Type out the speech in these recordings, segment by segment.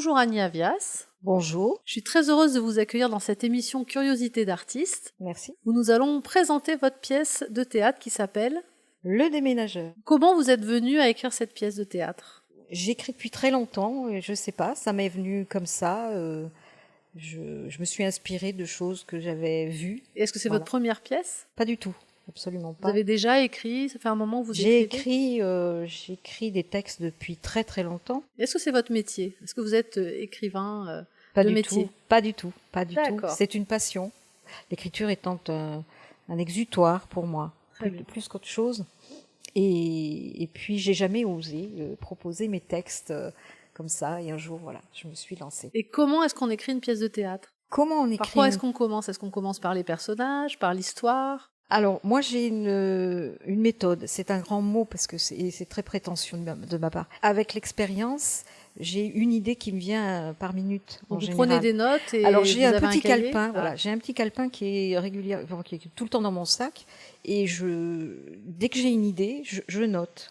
Bonjour Annie Avias. Bonjour. Je suis très heureuse de vous accueillir dans cette émission Curiosité d'artiste, Merci. où nous allons présenter votre pièce de théâtre qui s'appelle Le déménageur. Comment vous êtes venue à écrire cette pièce de théâtre? J'écris depuis très longtemps, et je sais pas, ça m'est venu comme ça. Je me suis inspirée de choses que j'avais vues. Et est-ce que c'est Voilà. votre première pièce? Pas du tout, absolument Vous pas. avez déjà écrit, ça fait un moment que vous J'ai écrivez? j'écris des textes depuis très très longtemps. Est-ce que c'est votre métier? Est-ce que vous êtes écrivain Pas de du métier? tout, pas du tout, pas du tout. D'accord. C'est une passion. L'écriture étant un exutoire pour moi, Très bien. plus qu'autre chose. Et puis j'ai jamais osé proposer mes textes comme ça. Et un jour, voilà, je me suis lancée. Et comment est-ce qu'on écrit une pièce de théâtre? Comment on écrit Par quoi une- est-ce qu'on commence? Est-ce qu'on commence par les personnages, par l'histoire? Alors, moi, j'ai une méthode. C'est un grand mot parce que c'est très prétentieux de ma part. Avec l'expérience, j'ai une idée qui me vient par minute en Donc vous général. prenez des notes et Alors, j'ai vous un avez petit cahier? calepin. Ah. Voilà, j'ai un petit calepin qui est régulier, enfin, qui est tout le temps dans mon sac. Et dès que j'ai une idée, je note.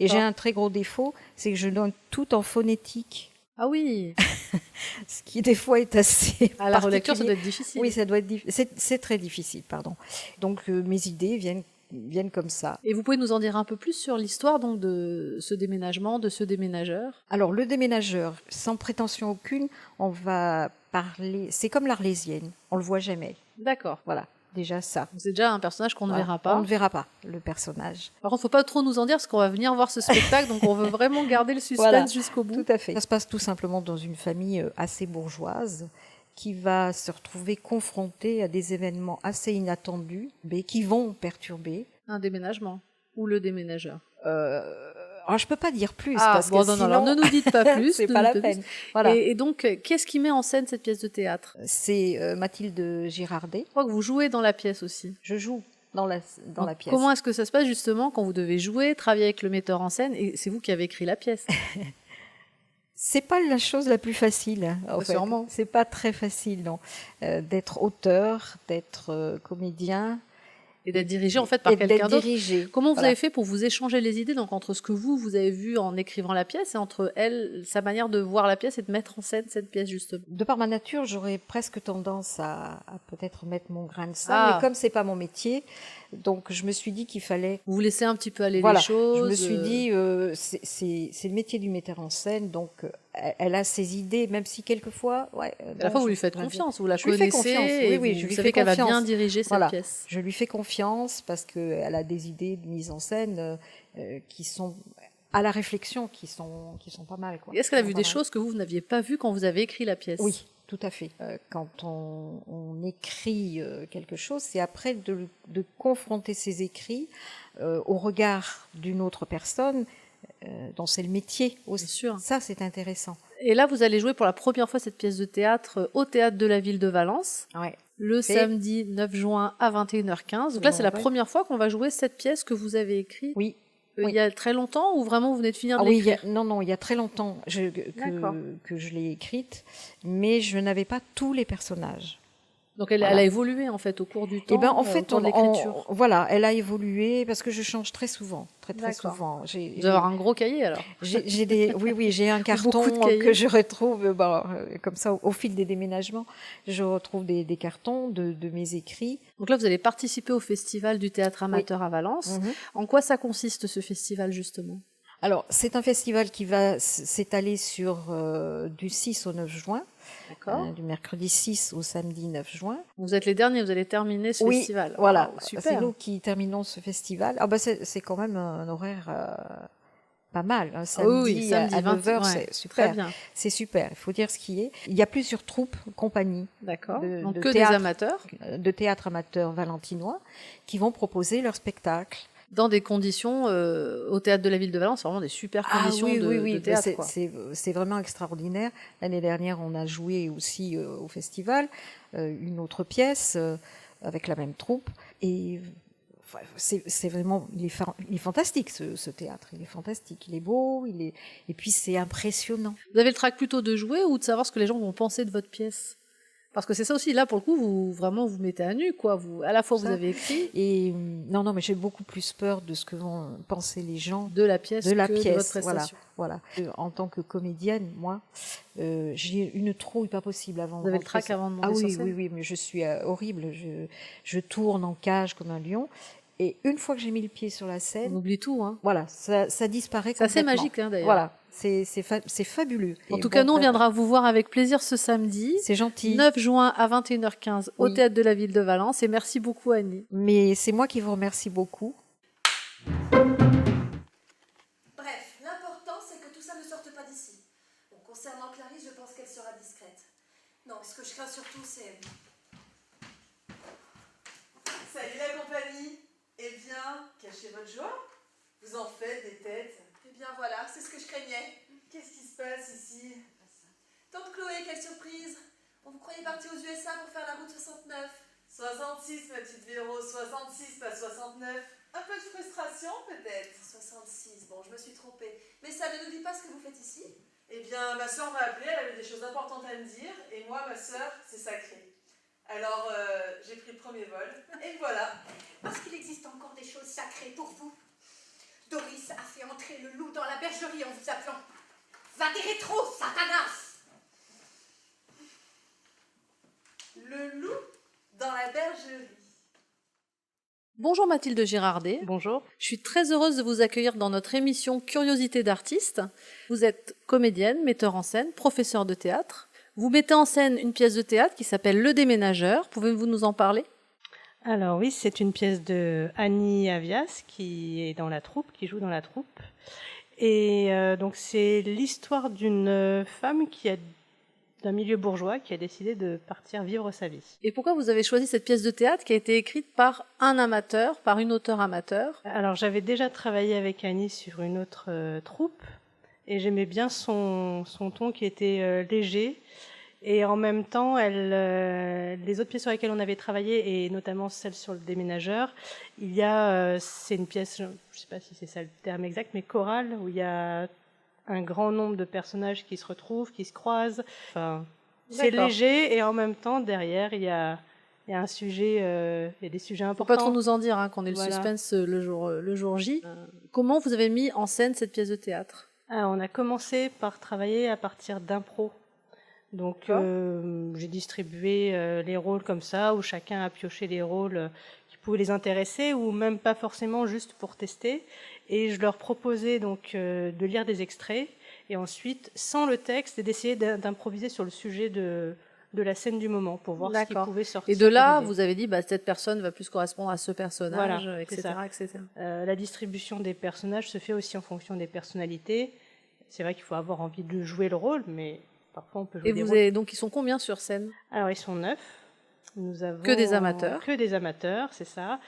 Et j'ai D'accord. un très gros défaut, c'est que je note tout en phonétique, Ah oui, ce qui des fois est assez à la relecture, ça particulier. doit être difficile. Oui, ça doit être c'est très difficile, pardon. Donc mes idées viennent comme ça. Et vous pouvez nous en dire un peu plus sur l'histoire donc de ce déménagement, de ce déménageur? Alors le déménageur, sans prétention aucune, on va parler. C'est comme l'Arlésienne, on le voit jamais. D'accord. Voilà, déjà ça. Donc c'est déjà un personnage qu'on ne Voilà. verra pas. On ne verra pas le personnage. Par contre, faut pas trop nous en dire parce qu'on va venir voir ce spectacle, donc on veut vraiment garder le suspense Voilà. jusqu'au bout. Tout à fait. Ça se passe tout simplement dans une famille assez bourgeoise qui va se retrouver confrontée à des événements assez inattendus, mais qui vont perturber. Un déménagement ou le déménageur. Alors je peux pas dire plus Ah parce bon, que non, sinon alors ne nous dites pas plus. c'est ne pas nous la dites pas peine. plus. Voilà. Et donc, qu'est-ce qui met en scène cette pièce de théâtre? C'est Mathilde Girardet. Je crois que vous jouez dans la pièce aussi. Je joue dans la Donc, pièce. comment est-ce que ça se passe justement quand vous devez jouer, travailler avec le metteur en scène et c'est vous qui avez écrit la pièce? C'est pas la chose la plus facile. En fait. Sûrement. C'est pas très facile, non. D'être auteur, d'être comédien Et d'être dirigé en fait par et quelqu'un d'être d'autre. dirigé. Comment vous Voilà. avez fait pour vous échanger les idées donc entre ce que vous avez vu en écrivant la pièce et entre elle, sa manière de voir la pièce et de mettre en scène cette pièce justement? De par ma nature, j'aurais presque tendance à peut-être mettre mon grain de sel, Ah. mais comme c'est pas mon métier, donc je me suis dit qu'il fallait. Vous laissez un petit peu aller Voilà, les choses. je me suis dit, c'est le métier du metteur en scène, donc elle a ses idées, même si quelquefois, ouais. à la fois vous lui faites confiance, vous la Je lui fais connaissez confiance, et oui, vous je lui savez fais qu'elle va bien confiance. diriger cette Voilà. pièce. Je lui fais confiance parce qu'elle a des idées de mise en scène qui sont à la réflexion, qui sont pas mal. Quoi. Et est-ce qu'elle a Qui vu sont des pas mal. choses que vous n'aviez pas vues quand vous avez écrit la pièce? Oui, tout à fait. Quand on écrit quelque chose, c'est après de confronter ses écrits au regard d'une autre personne dont c'est le métier aussi. Bien sûr. Ça, c'est intéressant. Et là, vous allez jouer pour la première fois cette pièce de théâtre au théâtre de la ville de Valence, Ouais. le Et- samedi 9 juin à 21h15. Donc là, c'est la Ouais. première fois qu'on va jouer cette pièce que vous avez écrite Oui. il y a très longtemps ou vraiment vous venez de finir de Ah oui, l'écrire? non, il y a très longtemps D'accord. que je l'ai écrite, mais je n'avais pas tous les personnages. Donc elle Voilà. a évolué en fait au cours du temps, Eh ben, en au fait, cours de l'écriture. voilà, elle a évolué parce que je change très souvent, très D'accord. souvent. Vous allez avoir un gros cahier alors. Oui, j'ai un carton Beaucoup de cahiers. que je retrouve, comme ça, au fil des déménagements, je retrouve des cartons de mes écrits. Donc là, vous allez participer au festival du théâtre amateur à Valence. Mhm. En quoi ça consiste ce festival justement? Alors, c'est un festival qui va s'étaler sur du 6 au 9 juin, D'accord. du mercredi 6 au samedi 9 juin. Vous êtes les derniers, vous allez terminer ce Oui, festival. voilà, Waouh, super. c'est nous qui terminons ce festival. Ah bah c'est quand même un horaire pas mal, un samedi, oui, samedi à 20, 9h, ouais, c'est super. Très bien. C'est super, il faut dire ce qui est. Il y a plusieurs troupes, compagnies D'accord. de Donc que théâtre. des amateurs, de théâtre amateur valentinois qui vont proposer leur spectacle. dans des conditions au théâtre de la ville de Valence, vraiment des super conditions de théâtre. Quoi. C'est vraiment extraordinaire. L'année dernière, on a joué aussi au festival une autre pièce avec la même troupe et c'est vraiment, il est fantastique ce théâtre, il est fantastique, il est beau, et puis c'est impressionnant. Vous avez le trac plutôt de jouer ou de savoir ce que les gens vont penser de votre pièce? Parce que c'est ça aussi, là, pour le coup, vous vraiment vous mettez à nu, quoi. À la fois, vous Ça. avez écrit. Et non, mais j'ai beaucoup plus peur de ce que vont penser les gens de la pièce de la que de votre pièce. prestation. Voilà. En tant que comédienne, moi, j'ai une trouille pas possible avant Vous de avez le rentrer trac avant de monter Ah sur oui, scène. oui, mais je suis horrible. Je tourne en cage comme un lion. Et une fois que j'ai mis le pied sur la On scène, oublie tout, hein. voilà, ça disparaît C'est assez complètement. magique, hein, d'ailleurs. Voilà, c'est fabuleux. En Et tout bon, cas, nous, on viendra vous voir avec plaisir ce samedi, c'est gentil. 9 juin à 21h15 au Oui. Théâtre de la Ville de Valence. Et merci beaucoup, Annie. Mais c'est moi qui vous remercie beaucoup. Bref, l'important c'est que tout ça ne sorte pas d'ici. Bon, concernant Clarisse, je pense qu'elle sera discrète. Non, ce que je crains surtout, c'est... Salut la compagnie. Eh bien, cachez votre joie. Vous en faites des têtes. Eh bien voilà, c'est ce que je craignais. Qu'est-ce qui se passe ici? Tante Chloé, quelle surprise! On vous croyait partie aux USA pour faire la route 69. 66, ma petite Véro, 66, pas 69. Un peu de frustration peut-être. 66, bon, je me suis trompée. Mais ça ne nous dit pas ce que vous faites ici? Eh bien, ma soeur m'a appelée, elle avait des choses importantes à me dire. Et moi, ma soeur, c'est sacré. Alors, j'ai pris le premier vol. Et voilà. Parce qu'il existe encore des choses sacrées pour vous. Doris a fait entrer le loup dans la bergerie en vous appelant. Va des rétros, Satanas! Le loup dans la bergerie. Bonjour Mathilde Girardet. Bonjour. Je suis très heureuse de vous accueillir dans notre émission Curiosité d'artiste. Vous êtes comédienne, metteur en scène, professeur de théâtre. Vous mettez en scène une pièce de théâtre qui s'appelle Le Déménageur. Pouvez-vous nous en parler? Alors oui, c'est une pièce de Annie Avias qui est dans la troupe, qui joue dans la troupe. Et donc c'est l'histoire d'une femme d'un milieu bourgeois qui a décidé de partir vivre sa vie. Et pourquoi vous avez choisi cette pièce de théâtre qui a été écrite par un amateur, par une auteure amateur? Alors j'avais déjà travaillé avec Annie sur une autre troupe et j'aimais bien son ton qui était léger. Et en même temps, les autres pièces sur lesquelles on avait travaillé, et notamment celle sur le déménageur, c'est une pièce, je ne sais pas si c'est ça le terme exact, mais chorale, où il y a un grand nombre de personnages qui se retrouvent, qui se croisent. Enfin, c'est léger, et en même temps, derrière, il y a un sujet, il y a des sujets importants. Faut pas trop nous en dire, hein, qu'on ait le Voilà. suspense le jour J. Comment vous avez mis en scène cette pièce de théâtre? On a commencé par travailler à partir d'impro. Donc j'ai distribué les rôles comme ça, où chacun a pioché les rôles qui pouvaient les intéresser, ou même pas forcément, juste pour tester. Et je leur proposais donc de lire des extraits, et ensuite, sans le texte, d'essayer d'improviser sur le sujet de la scène du moment, pour voir ce qui pouvait sortir. Et de là, vous avez dit, cette personne va plus correspondre à ce personnage, voilà, etc. etc. La distribution des personnages se fait aussi en fonction des personnalités. C'est vrai qu'il faut avoir envie de jouer le rôle, mais... Parfois, on peut jouer Et des rôles. donc, ils sont combien sur scène? Alors, ils sont 9. Nous avons que des amateurs. Que des amateurs, c'est ça.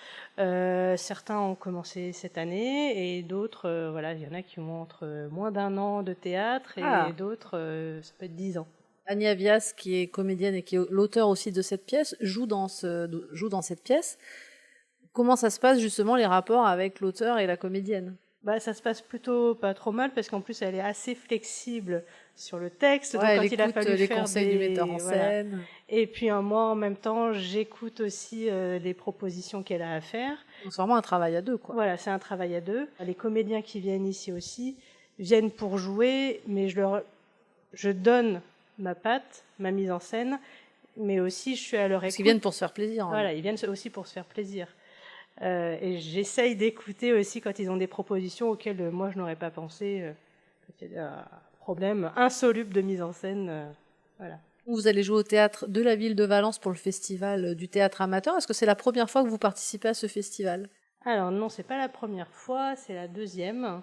Certains ont commencé cette année et d'autres, il y en a qui ont entre moins d'un an de théâtre et d'autres, ça peut être 10 ans. Annie Avias, qui est comédienne et qui est l'auteur aussi de cette pièce, joue dans cette pièce. Comment ça se passe justement les rapports avec l'auteur et la comédienne? Ça se passe plutôt pas trop mal parce qu'en plus elle est assez flexible sur le texte. Ouais, donc elle quand il a fallu les faire conseils du metteur en scène. Et puis moi en même temps j'écoute aussi les propositions qu'elle a à faire. C'est vraiment un travail à deux, quoi. Voilà, c'est un travail à deux. Les comédiens qui viennent ici aussi viennent pour jouer, mais je donne ma patte, ma mise en scène, mais aussi je suis à leur écoute. Parce qu'ils viennent pour se faire plaisir. Voilà, ils viennent aussi pour se faire plaisir. Et j'essaye d'écouter aussi quand ils ont des propositions auxquelles moi je n'aurais pas pensé, quand il y a un problème insoluble de mise en scène. Voilà. Vous allez jouer au théâtre de la ville de Valence pour le festival du théâtre amateur. Est-ce que c'est la première fois que vous participez à ce festival? Alors non, c'est pas la première fois, c'est la deuxième.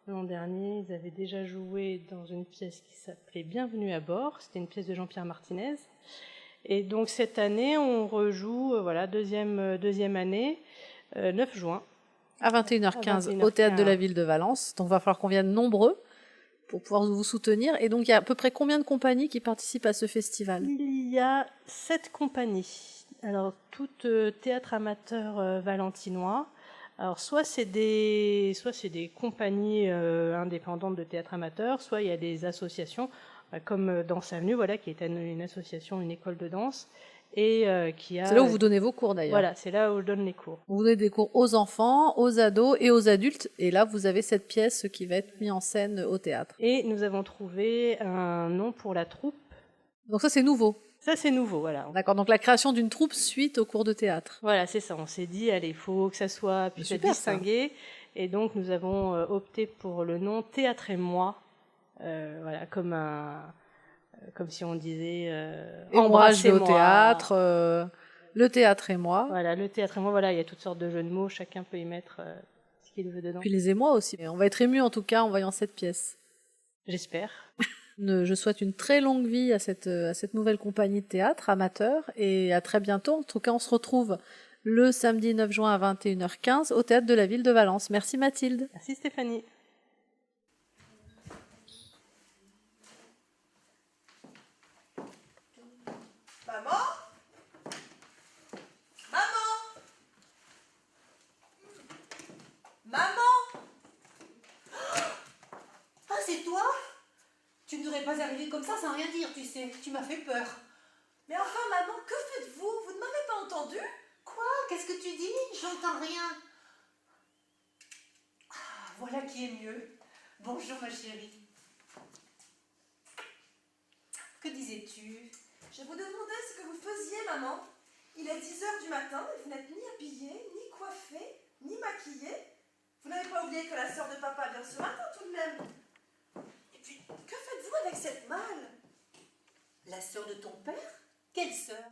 L'an dernier, ils avaient déjà joué dans une pièce qui s'appelait Bienvenue à bord. C'était une pièce de Jean-Pierre Martinez. Et donc cette année, on rejoue, deuxième année, 9 juin. À 21h15 au théâtre de la ville de Valence. Donc il va falloir qu'on vienne nombreux pour pouvoir vous soutenir. Et donc il y a à peu près combien de compagnies qui participent à ce festival? Il y a 7 compagnies. Alors toutes théâtre amateur valentinois. Alors soit c'est des compagnies indépendantes de théâtre amateur, soit il y a des associations. comme Danse Avenue, voilà, qui est une association, une école de danse, et qui a... C'est là où vous donnez vos cours d'ailleurs. Voilà, c'est là où je donne les cours. Vous donnez des cours aux enfants, aux ados et aux adultes. Et là, vous avez cette pièce qui va être mise en scène au théâtre. Et nous avons trouvé un nom pour la troupe. Donc ça, c'est nouveau. Ça, c'est nouveau, voilà. D'accord, donc la création d'une troupe suite au cours de théâtre. Voilà, c'est ça. On s'est dit, allez, il faut que ça soit puisse être Super, ça. distingué. Et donc, nous avons opté pour le nom Théâtre et moi. Voilà, comme si on disait Et moi, je vais au embrassez-moi. théâtre, le théâtre et moi. Voilà, le théâtre et moi, voilà, il y a toutes sortes de jeux de mots, chacun peut y mettre ce qu'il veut dedans. Puis les émois aussi. Et on va être ému en tout cas en voyant cette pièce. J'espère. Je souhaite une très longue vie à cette nouvelle compagnie de théâtre amateur et à très bientôt. En tout cas, on se retrouve le samedi 9 juin à 21h15 au théâtre de la ville de Valence. Merci Mathilde. Merci Stéphanie. Maman? Maman? Maman? Ah, c'est toi? Tu ne devrais pas arriver comme ça sans rien dire, tu sais. Tu m'as fait peur. Mais enfin, maman, que faites-vous? Vous ne m'avez pas entendu? Quoi? Qu'est-ce que tu dis? J'entends rien. Ah, voilà qui est mieux. Bonjour, ma chérie. Que disais-tu? Je vous demandais ce que vous faisiez, maman. Il est 10h du matin et vous n'êtes ni habillée, ni coiffée, ni maquillée. Vous n'avez pas oublié que la sœur de papa vient ce matin tout de même. Et puis, que faites-vous avec cette malle? La sœur de ton père? Quelle sœur?